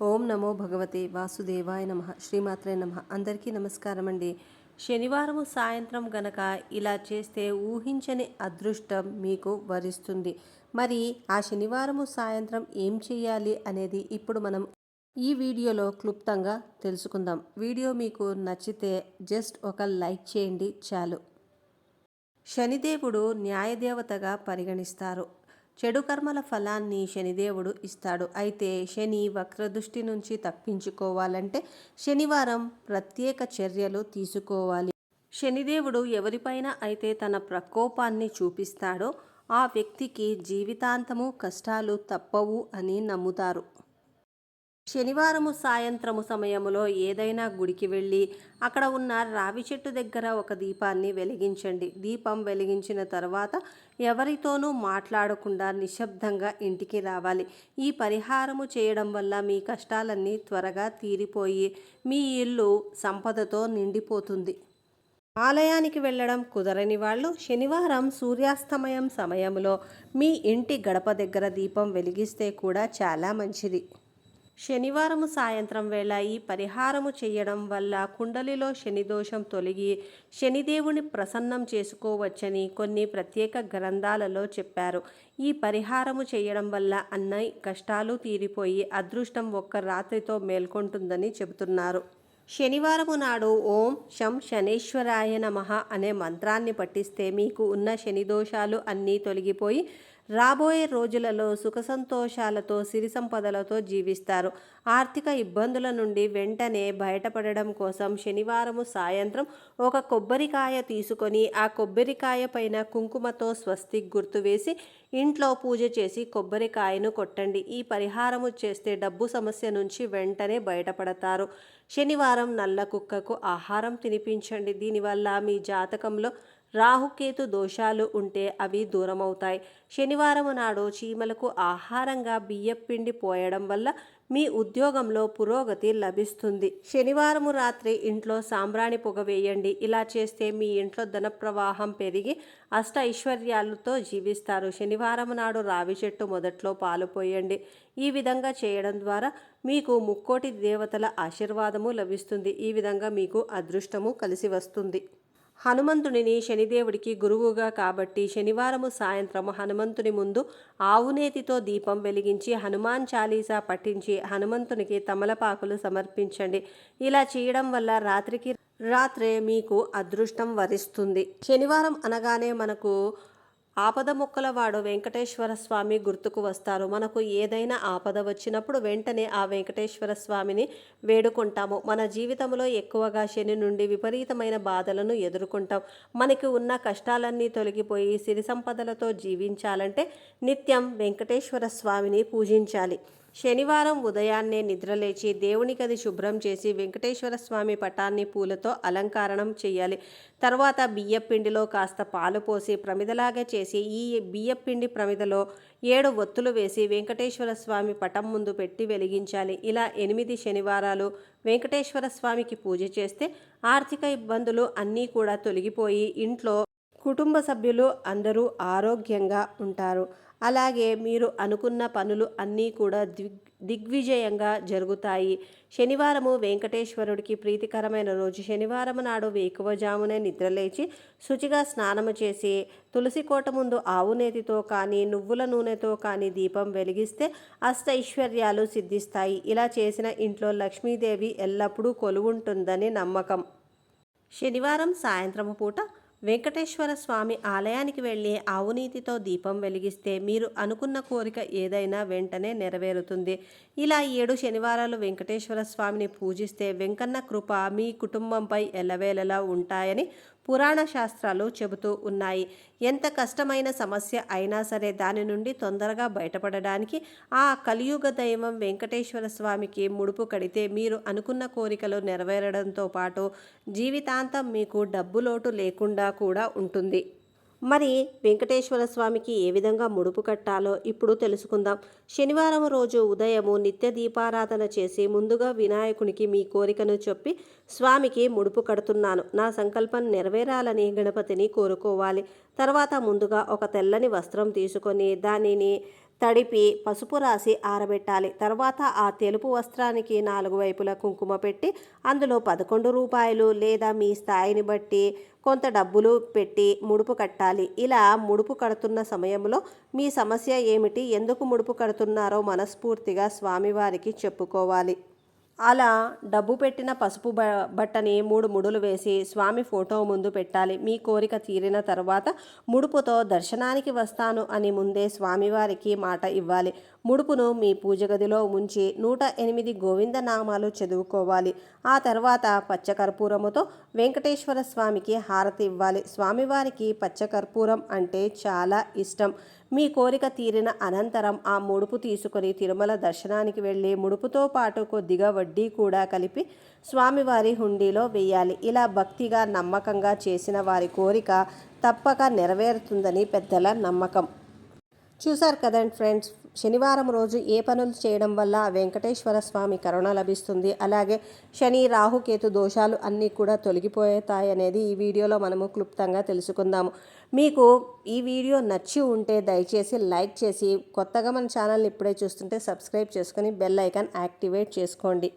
ఓం నమో భగవతే వాసుదేవాయ నమ. శ్రీమాత్రే నమ. అందరికీ నమస్కారం అండి. శనివారము సాయంత్రం గనక ఇలా చేస్తే ఊహించని అదృష్టం మీకు వరిస్తుంది. మరి ఆ శనివారము సాయంత్రం ఏం చేయాలి అనేది ఇప్పుడు మనం ఈ వీడియోలో క్లుప్తంగా తెలుసుకుందాం. వీడియో మీకు నచ్చితే జస్ట్ ఒక లైక్ చేయండి చాలు. శనిదేవుడు న్యాయదేవతగా పరిగణిస్తారు. చెడు కర్మల ఫలాన్ని శనిదేవుడు ఇస్తాడు. అయితే శని వక్రదృష్టి నుంచి తప్పించుకోవాలంటే శనివారం ప్రత్యేక చర్యలు తీసుకోవాలి. శనిదేవుడు ఎవరిపైన అయితే తన ప్రకోపాన్ని చూపిస్తాడో ఆ వ్యక్తికి జీవితాంతము కష్టాలు తప్పవు అని నమ్ముతారు. శనివారము సాయంత్రము సమయంలో ఏదైనా గుడికి వెళ్ళి అక్కడ ఉన్న రావి చెట్టు దగ్గర ఒక దీపాన్ని వెలిగించండి. దీపం వెలిగించిన తర్వాత ఎవరితోనూ మాట్లాడకుండా నిశ్శబ్దంగా ఇంటికి రావాలి. ఈ పరిహారము చేయడం వల్ల మీ కష్టాలన్నీ త్వరగా తీరిపోయి మీ ఇల్లు సంపదతో నిండిపోతుంది. ఆలయానికి వెళ్ళడం కుదరని వాళ్ళు శనివారం సూర్యాస్తమయం సమయంలో మీ ఇంటి గడప దగ్గర దీపం వెలిగిస్తే కూడా చాలా మంచిది. శనివారము సాయంత్రం వేళ ఈ పరిహారము చేయడం వల్ల కుండలిలో శని దోషం తొలగి శనిదేవుని ప్రసన్నం చేసుకోవచ్చని కొన్ని ప్రత్యేక గ్రంథాలలో చెప్పారు. ఈ పరిహారము చేయడం వల్ల అన్ని కష్టాలు తీరిపోయి అదృష్టం ఒక్క రాత్రితో మేల్కొంటుందని చెబుతున్నారు. శనివారము నాడు ఓం శం శనేశ్వరాయ నమః అనే మంత్రాన్ని పఠిస్తే మీకు ఉన్న శని దోషాలు అన్నీ తొలగిపోయి రాబోయే రోజులలో సుఖ సంతోషాలతో సిరి సంపదలతో జీవిస్తారు. ఆర్థిక ఇబ్బందుల నుండి వెంటనే బయటపడడం కోసం శనివారము సాయంత్రం ఒక కొబ్బరికాయ తీసుకొని ఆ కొబ్బరికాయ పైన కుంకుమతో స్వస్తిక్ గుర్తు వేసి ఇంట్లో పూజ చేసి కొబ్బరికాయను కొట్టండి. ఈ పరిహారము చేస్తే డబ్బు సమస్య నుంచి వెంటనే బయటపడతారు. శనివారం నల్ల కుక్కకు ఆహారం తినిపించండి. దీనివల్ల మీ జాతకంలో రాహుకేతు దోషాలు ఉంటే అవి దూరమవుతాయి. శనివారం నాడు చీమలకు ఆహారంగా బియ్యపిండి పోయడం వల్ల మీ ఉద్యోగంలో పురోగతి లభిస్తుంది. శనివారము రాత్రి ఇంట్లో సాంబ్రాణి పొగ వేయండి. ఇలా చేస్తే మీ ఇంట్లో ధన ప్రవాహం పెరిగి అష్ట ఐశ్వర్యాలతో జీవిస్తారు. శనివారం నాడు రావి చెట్టు మొదట్లో పాలు పోయండి. ఈ విధంగా చేయడం ద్వారా మీకు ముక్కోటి దేవతల ఆశీర్వాదము లభిస్తుంది. ఈ విధంగా మీకు అదృష్టము కలిసి వస్తుంది. హనుమంతుడిని శనిదేవుడికి గురువుగా కాబట్టి శనివారము సాయంత్రం హనుమంతుని ముందు ఆవునేతితో దీపం వెలిగించి హనుమాన్ చాలీసా పఠించి హనుమంతునికి తమలపాకులు సమర్పించండి. ఇలా చేయడం వల్ల రాత్రికి రాత్రే మీకు అదృష్టం వరిస్తుంది. శనివారం అనగానే మనకు ఆపద మొక్కలవాడు వెంకటేశ్వర స్వామి గుర్తుకు వస్తారు. మనకు ఏదైనా ఆపద వచ్చినప్పుడు వెంటనే ఆ వెంకటేశ్వర స్వామిని వేడుకుంటాము. మన జీవితంలో ఎక్కువగా శని నుండి విపరీతమైన బాధలను ఎదుర్కొంటాం. మనకి ఉన్న కష్టాలన్నీ తొలగిపోయి సిరి సంపదలతో జీవించాలంటే నిత్యం వెంకటేశ్వర స్వామిని పూజించాలి. శనివారం ఉదయాన్నే నిద్రలేచి దేవుని గది శుభ్రం చేసి వెంకటేశ్వర స్వామి పటాన్ని పూలతో అలంకరణం చేయాలి. తర్వాత బియ్యపిండిలో కాస్త పాలు పోసి ప్రమిదలాగా చేసి ఈ బియ్యపిండి ప్రమిదలో 7 ఒత్తులు వేసి వెంకటేశ్వర స్వామి పటం ముందు పెట్టి వెలిగించాలి. ఇలా 8 శనివారాలు వెంకటేశ్వర స్వామికి పూజ చేస్తే ఆర్థిక ఇబ్బందులు అన్నీ కూడా తొలగిపోయి ఇంట్లో కుటుంబ సభ్యులు అందరూ ఆరోగ్యంగా ఉంటారు. అలాగే మీరు అనుకున్న పనులు అన్నీ కూడా దిగ్విజయంగా జరుగుతాయి. శనివారము వెంకటేశ్వరుడికి ప్రీతికరమైన రోజు. శనివారం నాడు వేకువజామునే నిద్రలేచి శుచిగా స్నానము చేసి తులసి కోట ముందు ఆవునేతితో కానీ నువ్వుల నూనెతో కానీ దీపం వెలిగిస్తే అష్టైశ్వర్యాలు సిద్ధిస్తాయి. ఇలా చేసిన ఇంట్లో లక్ష్మీదేవి ఎల్లప్పుడూ కొలువుంటుందని నమ్మకం. శనివారం సాయంత్రము పూట వెంకటేశ్వర స్వామి ఆలయానికి వెళ్ళి ఆవునీతితో దీపం వెలిగిస్తే మీరు అనుకున్న కోరిక ఏదైనా వెంటనే నెరవేరుతుంది. ఇలా 7 శనివారాలు వెంకటేశ్వర స్వామిని పూజిస్తే వెంకన్న కృప మీ కుటుంబంపై ఎల్లవేళలా ఉంటాయని పురాణ శాస్త్రాలు చెబుతూ ఉన్నాయి. ఎంత కష్టమైన సమస్య అయినా సరే దాని నుండి తొందరగా బయటపడడానికి ఆ కలియుగ దైవం వెంకటేశ్వర స్వామికి ముడుపు కడితే మీరు అనుకున్న కోరికలు నెరవేరడంతో పాటు జీవితాంతం మీకు డబ్బు లోటు లేకుండా కూడా ఉంటుంది. మరి వెంకటేశ్వర స్వామికి ఏ విధంగా ముడుపు కట్టాలో ఇప్పుడు తెలుసుకుందాం. శనివారం రోజు ఉదయము నిత్య దీపారాధన చేసి ముందుగా వినాయకునికి మీ కోరికను చెప్పి స్వామికి ముడుపు కడుతున్నాను, నా సంకల్పం నెరవేరాలని గణపతిని కోరుకోవాలి. తర్వాత ముందుగా ఒక తెల్లని వస్త్రం తీసుకొని దానిని తడిపి పసుపు రాసి ఆరబెట్టాలి. తర్వాత ఆ తెలుపు వస్త్రానికి 4 వైపులా కుంకుమ పెట్టి అందులో 11 రూపాయలు లేదా మీ స్థాయిని బట్టి కొంత డబ్బులు పెట్టి ముడుపు కట్టాలి. ఇలా ముడుపు కడుతున్న సమయంలో మీ సమస్య ఏమిటి, ఎందుకు ముడుపు కడుతున్నారో మనస్ఫూర్తిగా స్వామివారికి చెప్పుకోవాలి. అలా డబ్బు పెట్టిన పసుపు బట్టని 3 ముడులు వేసి స్వామి ఫోటో ముందు పెట్టాలి. మీ కోరిక తీరిన తర్వాత ముడుపుతో దర్శనానికి వస్తాను అని ముందే స్వామివారికి మాట ఇవ్వాలి. ముడుపును మీ పూజ గదిలో ఉంచి 108 గోవింద నామాలు చదువుకోవాలి. ఆ తర్వాత పచ్చకర్పూరముతో వెంకటేశ్వర స్వామికి హారతి ఇవ్వాలి. స్వామివారికి పచ్చకర్పూరం అంటే చాలా ఇష్టం. మీ కోరిక తీరిన అనంతరం ఆ ముడుపు తీసుకొని తిరుమల దర్శనానికి వెళ్ళి ముడుపుతో పాటు కొద్దిగా వడ్డీ కూడా కలిపి స్వామివారి హుండీలో వేయాలి. ఇలా భక్తిగా నమ్మకంగా చేసిన వారి కోరిక తప్పక నెరవేరుతుందని పెద్దల నమ్మకం. చూసారు కదండి ఫ్రెండ్స్, శనివారం రోజు ఏ పనులు చేయడం వల్ల వెంకటేశ్వర స్వామి కరుణ లభిస్తుంది, అలాగే శని రాహుకేతు దోషాలు అన్నీ కూడా తొలగిపోతాయి అనేది ఈ వీడియోలో మనము క్లుప్తంగా తెలుసుకుందాము. మీకు ఈ వీడియో నచ్చి ఉంటే దయచేసి లైక్ చేసి, కొత్తగా మన ఛానల్ని ఇప్పుడే చూస్తుంటే సబ్స్క్రైబ్ చేసుకొని బెల్ ఐకాన్ యాక్టివేట్ చేసుకోండి.